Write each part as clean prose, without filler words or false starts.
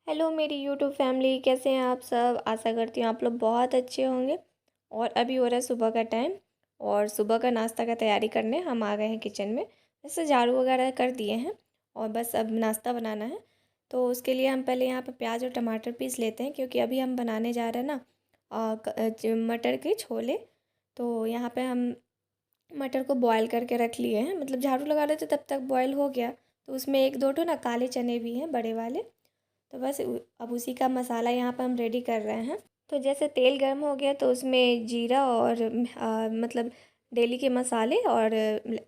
Hello मेरी YouTube family, कैसे हैं आप सब। आशा करती हूँ आप लोग बहुत अच्छे होंगे। और अभी हो रहा है सुबह का टाइम और सुबह का नाश्ता का तैयारी करने हम आ गए हैं किचन में। जैसे झाड़ू वगैरह कर दिए हैं और बस अब नाश्ता बनाना है। तो उसके लिए हम पहले यहाँ पर प्याज और टमाटर पीस लेते हैं, क्योंकि अभी हम बनाने जा रहे हैं ना मटर के छोले। तो यहाँ पे हम मटर को बॉयल करके रख लिए हैं, मतलब झाड़ू लगा रहे थे तब तक बॉयल हो गया। तो उसमें एक दो ना काले चने भी हैं, बड़े वाले। तो बस अब उसी का मसाला यहाँ पर हम रेडी कर रहे हैं। तो जैसे तेल गर्म हो गया तो उसमें जीरा और मतलब डेली के मसाले और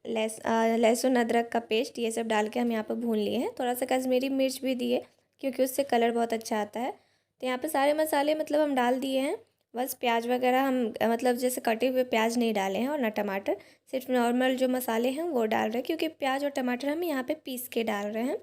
लहसुन अदरक का पेस्ट ये सब डाल के हम यहाँ पर भून लिए हैं। थोड़ा सा कश्मीरी मिर्च भी दिए, क्योंकि उससे कलर बहुत अच्छा आता है। तो यहाँ पे सारे मसाले मतलब हम डाल दिए हैं। बस प्याज वगैरह हम मतलब जैसे कटे हुए प्याज नहीं डाले हैं और ना टमाटर, सिर्फ नॉर्मल जो मसाले हैं वो डाल रहे हैं, क्योंकि प्याज और टमाटर हम यहाँ पे पीस के डाल रहे हैं।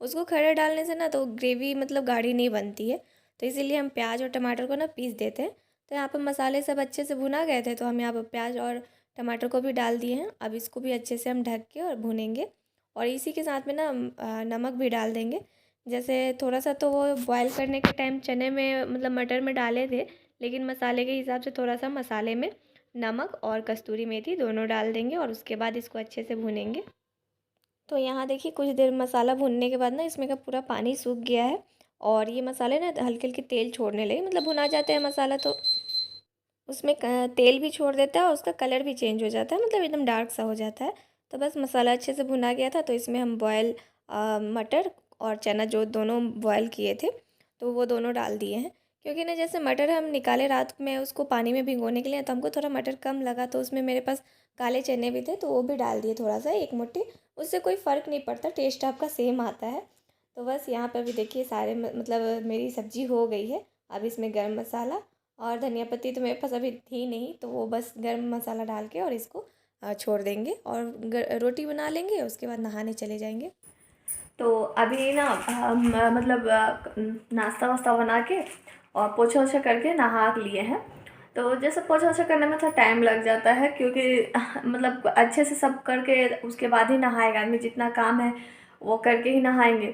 उसको खड़े डालने से ना तो ग्रेवी मतलब गाढ़ी नहीं बनती है। तो इसीलिए हम प्याज और टमाटर को ना पीस देते हैं। तो यहाँ पर मसाले सब अच्छे से भुना गए थे, तो हम यहाँ पर प्याज और टमाटर को भी डाल दिए हैं। अब इसको भी अच्छे से हम ढक के और भूनेंगे। और इसी के साथ में ना नमक भी डाल देंगे। जैसे थोड़ा सा तो वो बॉयल करने के टाइम चने में मतलब मटर में डाले थे, लेकिन मसाले के हिसाब से थोड़ा सा मसाले में नमक और कस्तूरी मेथी दोनों डाल देंगे और उसके बाद इसको अच्छे से भूनेंगे। तो यहाँ देखिए कुछ देर मसाला भूनने के बाद ना इसमें का पूरा पानी सूख गया है और ये मसाले ना हल्के हल्के तेल छोड़ने लगे। मतलब भुना जाते हैं मसाला तो उसमें तेल भी छोड़ देता है और उसका कलर भी चेंज हो जाता है, मतलब एकदम डार्क सा हो जाता है। तो बस मसाला अच्छे से भुना गया था, तो इसमें हम बॉयल मटर और चना जो दोनों बॉयल किए थे तो वो दोनों डाल दिए हैं। क्योंकि ना जैसे मटर हम निकाले रात में उसको पानी में भिगोने के लिए, तो हमको थोड़ा मटर कम लगा, तो उसमें मेरे पास काले चने भी थे तो वो भी डाल दिए थोड़ा सा, एक मुट्ठी। उससे कोई फ़र्क नहीं पड़ता, टेस्ट आपका सेम आता है। तो बस यहाँ पर भी देखिए सारे मतलब मेरी सब्ज़ी हो गई है। अब इसमें गर्म मसाला और धनिया पत्ती तो मेरे पास अभी थी नहीं, तो वो बस गर्म मसाला डाल के और इसको छोड़ देंगे और रोटी बना लेंगे, उसके बाद नहाने चले जाएंगे। तो अभी ना हम मतलब नाश्ता वास्ता बना के और पोछा ओछा करके नहा लिए हैं। तो जैसे पोछा ओछा करने में थोड़ा टाइम लग जाता है, क्योंकि मतलब अच्छे से सब करके उसके बाद ही नहाएगा आदमी, जितना काम है वो करके ही नहाएंगे।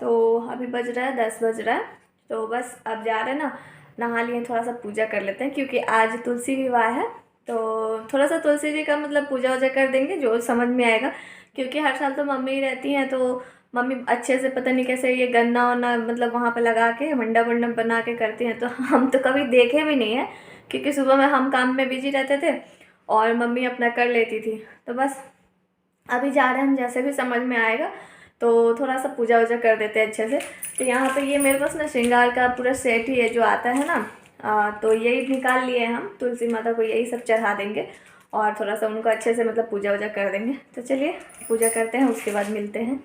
तो अभी बज रहा है 10 बज रहा है। तो बस अब जा रहे हैं ना, नहा लिए, थोड़ा सा पूजा कर लेते हैं, क्योंकि आज तुलसी विवाह है। तो थोड़ा सा तुलसी जी का मतलब पूजा वूजा कर देंगे जो समझ में आएगा, क्योंकि हर साल तो मम्मी ही रहती हैं। तो मम्मी अच्छे से पता नहीं कैसे ये गन्ना वन्ना मतलब वहाँ पे लगा के मंडप वंडप बना के करती हैं, तो हम तो कभी देखे भी नहीं है, क्योंकि सुबह में हम काम में बिजी रहते थे और मम्मी अपना कर लेती थी। तो बस अभी जा रहे हैं हम, जैसे भी समझ में आएगा तो थोड़ा सा पूजा वूजा कर देते हैं अच्छे से। तो यहाँ पे ये मेरे पास ना श्रृंगार का पूरा सेट ही है जो आता है ना, तो यही निकाल लिए हम, तुलसी माता को यही सब चढ़ा देंगे और थोड़ा सा उनको अच्छे से मतलब पूजा वूजा कर देंगे। तो चलिए पूजा करते हैं, उसके बाद मिलते हैं।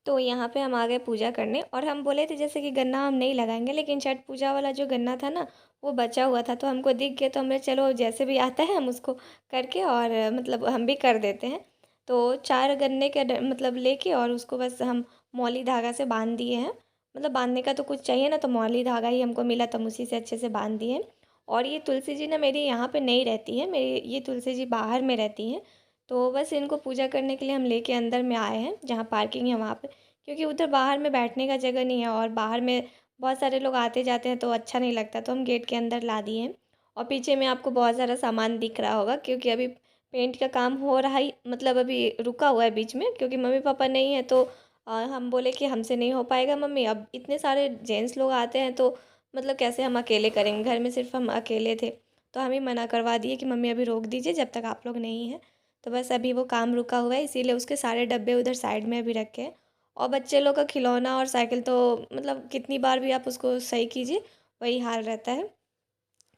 तो यहाँ पे हम आ गए पूजा करने, और हम बोले थे जैसे कि गन्ना हम नहीं लगाएंगे, लेकिन छठ पूजा वाला जो गन्ना था ना वो बचा हुआ था, तो हमको दिख गया, तो हमने चलो जैसे भी आता है हम उसको करके और मतलब हम भी कर देते हैं। तो 4 गन्ने के मतलब लेके और उसको बस हम मौली धागा से बांध दिए हैं। मतलब बांधने का तो कुछ चाहिए ना, तो मौली धागा ही हमको मिला, तो हम उसी से अच्छे से बांध दिए हैं। और ये तुलसी जी ना मेरी यहाँ पे नहीं रहती है, मेरी ये तुलसी जी बाहर में रहती हैं। तो बस इनको पूजा करने के लिए हम लेके अंदर में आए हैं, जहाँ पार्किंग है वहाँ पे, क्योंकि उधर बाहर में बैठने का जगह नहीं है और बाहर में बहुत सारे लोग आते जाते हैं तो अच्छा नहीं लगता, तो हम गेट के अंदर ला दिए हैं। और पीछे में आपको बहुत सारा सामान दिख रहा होगा, क्योंकि अभी पेंट का काम हो रहा ही, मतलब अभी रुका हुआ है बीच में, क्योंकि मम्मी पापा नहीं है। तो हम बोले कि हमसे नहीं हो पाएगा मम्मी, अब इतने सारे जेंट्स लोग आते हैं तो मतलब कैसे हम अकेले करेंगे, घर में सिर्फ हम अकेले थे। तो हम ही मना करवा दिए कि मम्मी अभी रोक दीजिए जब तक आप लोग नहीं हैं। तो बस अभी वो काम रुका हुआ है, इसीलिए उसके सारे डब्बे उधर साइड में अभी रखे हैं। और बच्चे लोग का खिलौना और साइकिल तो मतलब कितनी बार भी आप उसको सही कीजिए वही हाल रहता है।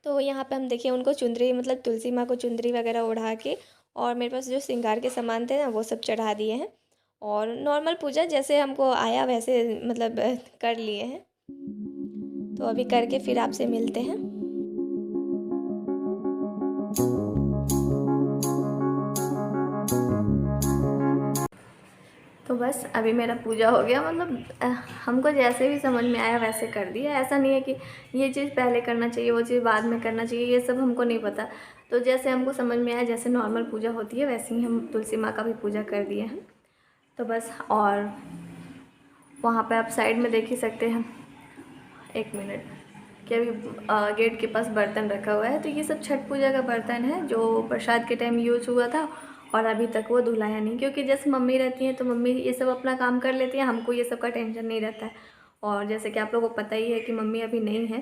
तो यहाँ पे हम देखिए उनको चुंदरी मतलब तुलसी माँ को चुंदरी वगैरह ओढ़ा के और मेरे पास जो श्रृंगार के सामान थे ना वो सब चढ़ा दिए हैं। और नॉर्मल पूजा जैसे हमको आया वैसे मतलब कर लिए हैं। तो अभी करके फिर आपसे मिलते हैं। तो बस अभी मेरा पूजा हो गया, मतलब हमको जैसे भी समझ में आया वैसे कर दिया। ऐसा नहीं है कि ये चीज़ पहले करना चाहिए वो चीज़ बाद में करना चाहिए, ये सब हमको नहीं पता। तो जैसे हमको समझ में आया, जैसे नॉर्मल पूजा होती है वैसे ही हम तुलसी माँ का भी पूजा कर दिए हैं। तो बस, और वहाँ पे आप साइड में देख ही सकते हैं एक मिनट कि अभी गेट के पास बर्तन रखा हुआ है, तो ये सब छठ पूजा का बर्तन है जो प्रसाद के टाइम यूज हुआ था और अभी तक वो धुलाया नहीं, क्योंकि जैसे मम्मी रहती हैं तो मम्मी ये सब अपना काम कर लेती हैं, हमको ये सब का टेंशन नहीं रहता है। और जैसे कि आप लोगों को पता ही है कि मम्मी अभी नहीं है,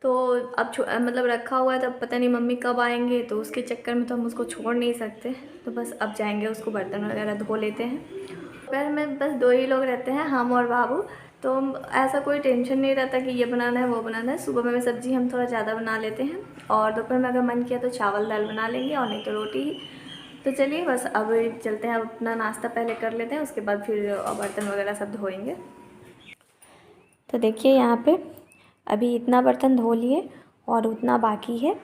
तो अब मतलब रखा हुआ है, तो अब पता नहीं मम्मी कब आएंगे, तो उसके चक्कर में तो हम उसको छोड़ नहीं सकते। तो बस अब जाएंगे, उसको बर्तन वगैरह धो लेते हैं। दोपहर में बस 2 ही लोग रहते हैं, हम और बाबू। तो ऐसा कोई टेंशन नहीं रहता कि ये बनाना है वो बनाना है। सुबह में सब्ज़ी हम थोड़ा ज़्यादा बना लेते हैं और दोपहर में अगर मन किया तो चावल दाल बना लेंगे और नहीं तो रोटी ही। तो चलिए बस अब चलते हैं, अब अपना नाश्ता पहले कर लेते हैं, उसके बाद फिर बर्तन वगैरह सब धोएंगे। तो देखिए यहाँ पे अभी इतना बर्तन धो लिए और उतना बाकी है,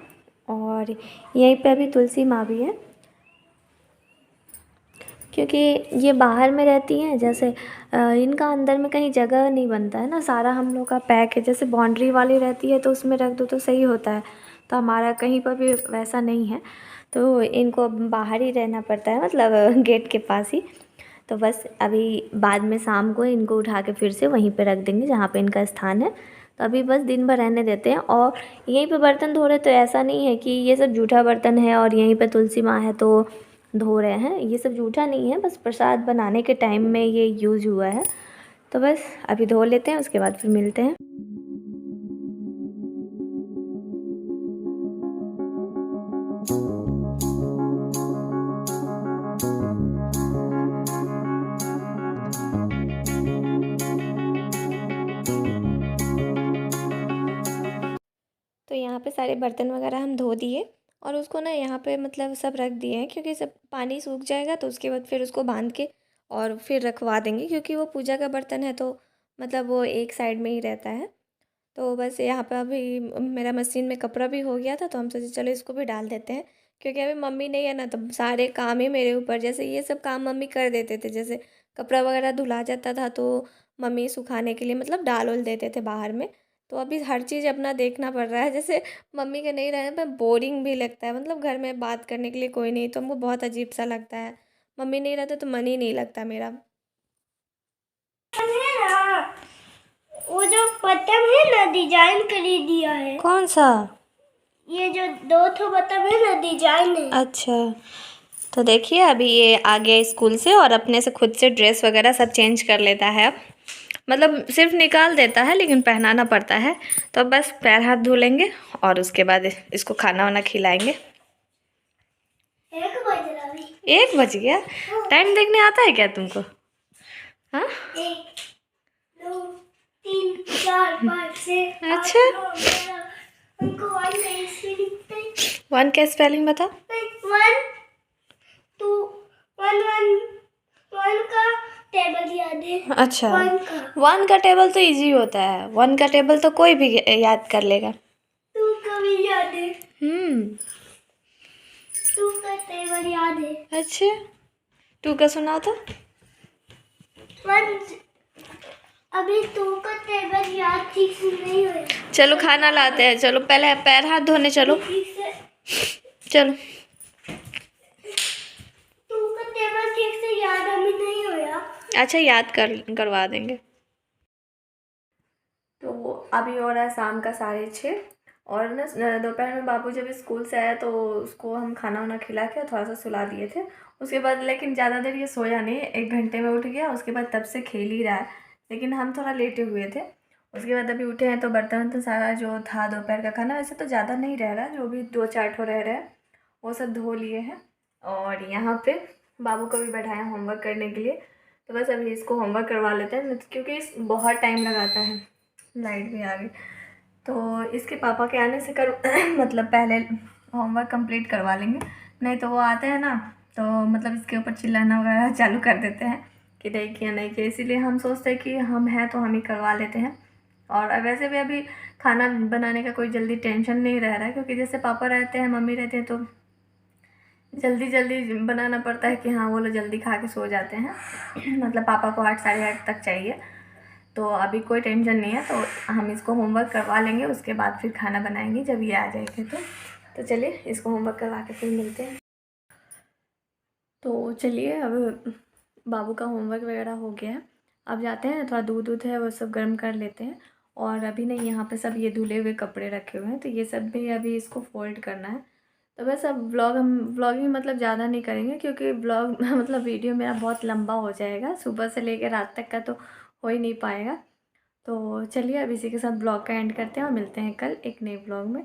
और यहीं पे अभी तुलसी माँ भी है, क्योंकि ये बाहर में रहती हैं। जैसे इनका अंदर में कहीं जगह नहीं बनता है ना, सारा हम लोग का पैक है। जैसे बाउंड्री वाली रहती है तो उसमें रख दो तो सही होता है, तो हमारा कहीं पर भी वैसा नहीं है, तो इनको बाहर ही रहना पड़ता है, मतलब गेट के पास ही। तो बस अभी बाद में शाम को इनको उठा के फिर से वहीं पे रख देंगे जहाँ पे इनका स्थान है। तो अभी बस दिन भर रहने देते हैं। और यहीं पे बर्तन धो रहे, तो ऐसा नहीं है कि ये सब जूठा बर्तन है और यहीं पे तुलसी माँ है तो धो रहे हैं। ये सब जूठा नहीं है, बस प्रसाद बनाने के टाइम में ये यूज़ हुआ है। तो बस अभी धो लेते हैं, उसके बाद फिर मिलते हैं। तो यहाँ पे सारे बर्तन वगैरह हम धो दिए और उसको ना यहाँ पे मतलब सब रख दिए हैं, क्योंकि सब पानी सूख जाएगा तो उसके बाद फिर उसको बांध के और फिर रखवा देंगे, क्योंकि वो पूजा का बर्तन है तो मतलब वो एक साइड में ही रहता है। तो बस यहाँ पे अभी मेरा मशीन में कपड़ा भी हो गया था, तो हम सोचे चलो इसको भी डाल देते हैं, क्योंकि अभी मम्मी नहीं है ना, तो सारे काम ही मेरे ऊपर। जैसे ये सब काम मम्मी कर देते थे, जैसे कपड़ा वगैरह धुला जाता था तो मम्मी सुखाने के लिए मतलब डाल उल देते थे बाहर में। तो अभी हर चीज़ अपना देखना पड़ रहा है। जैसे मम्मी के नहीं रहने पर बोरिंग भी लगता है, मतलब घर में बात करने के लिए कोई नहीं तो हमको बहुत अजीब सा लगता है। मम्मी नहीं रहते तो मन ही नहीं लगता मेरा। वो जो बटन है ना, डिजाइन कर दिया है। कौन सा? ये जो 2 ठो बटन है ना, डिजाइन है। अच्छा, तो देखिए अभी ये आ गया स्कूल से और अपने से खुद से ड्रेस वगैरह सब चेंज कर लेता है अब। मतलब सिर्फ निकाल देता है लेकिन पहनाना पड़ता है। तो अब बस पैर हाथ धो लेंगे और उसके बाद इसको खाना वाना खिलाएंगे। 1 बज रहा है। 1 बज गया? टाइम देखने आता है क्या तुमको? हाँ, 1 2 3 4 5 6 8 अच्छा। 9 11। हमको 1 का स्पेलिंग 1 का स्पेलिंग बता। 1 2 1 1 1 का टेबल याद है। अच्छा, 1 का 1 का टेबल तो इजी होता है, 1 का टेबल तो कोई भी याद कर लेगा। 2 का भी याद है। 2 का टेबल याद है। अच्छा, 2 का सुनाओ तो। 1 अभी 2 का टेबल याद ठीक से नहीं हुआ। चलो खाना लाते हैं, चलो पहले पैर हाथ धोने चलो। ठीक से चलो 2 का टेबल ठीक से याद अभी नहीं हुआ। अच्छा, याद करवा देंगे। तो अभी हो रहा है शाम का 6:30 और ना दोपहर में बाबू जब स्कूल से आया तो उसको हम खाना वाना खिला के थोड़ा सा सुला दिए थे। उसके बाद लेकिन ज़्यादा देर ये सोया नहीं, 1 घंटे में उठ गया। उसके बाद तब से खेल ही रहा है, लेकिन हम थोड़ा लेटे हुए थे। उसके बाद अभी उठे हैं तो बर्तन तो सारा जो था दोपहर का खाना, वैसे तो ज़्यादा नहीं रह रहा, जो भी 2-4 ठो रह रहा है वो सब धो लिए हैं। और यहाँ पे बाबू को भी बैठाया होमवर्क करने के लिए। तो बस अभी इसको होमवर्क करवा लेते हैं, क्योंकि बहुत टाइम लगाता है। लाइट भी आ गई, तो इसके पापा के आने से कर मतलब पहले होमवर्क कंप्लीट करवा लेंगे, नहीं तो वो आते हैं ना तो मतलब इसके ऊपर चिल्लाना वगैरह चालू कर देते हैं कि नहीं किया नहीं किया। इसीलिए हम सोचते हैं कि हम हैं तो हम ही करवा लेते हैं। और वैसे भी अभी खाना बनाने का कोई जल्दी टेंशन नहीं रह रहा है, क्योंकि जैसे पापा रहते हैं मम्मी रहते हैं तो जल्दी जल्दी बनाना पड़ता है कि हाँ वो लोग जल्दी खा के सो जाते हैं। मतलब पापा को 8 साढ़े 8 तक चाहिए। तो अभी कोई टेंशन नहीं है, तो हम इसको होमवर्क करवा लेंगे, उसके बाद फिर खाना बनाएंगे जब ये आ जाएंगे। तो चलिए इसको होमवर्क करवा के फिर मिलते हैं। तो चलिए अब बाबू का होमवर्क वगैरह हो गया है, अब जाते हैं, थोड़ा दूध है वो सब गर्म कर लेते हैं और अभी नहीं, यहाँ पे सब ये धुले हुए कपड़े रखे हुए हैं, तो ये सब भी अभी इसको फ़ोल्ड करना है। तो बस अब व्लॉगिंग मतलब ज़्यादा नहीं करेंगे, क्योंकि व्लॉग मतलब वीडियो मेरा बहुत लंबा हो जाएगा, सुबह से लेकर रात तक का तो हो ही नहीं पाएगा। तो चलिए अब इसी के साथ ब्लॉग का एंड करते हैं और मिलते हैं कल एक नए ब्लॉग में।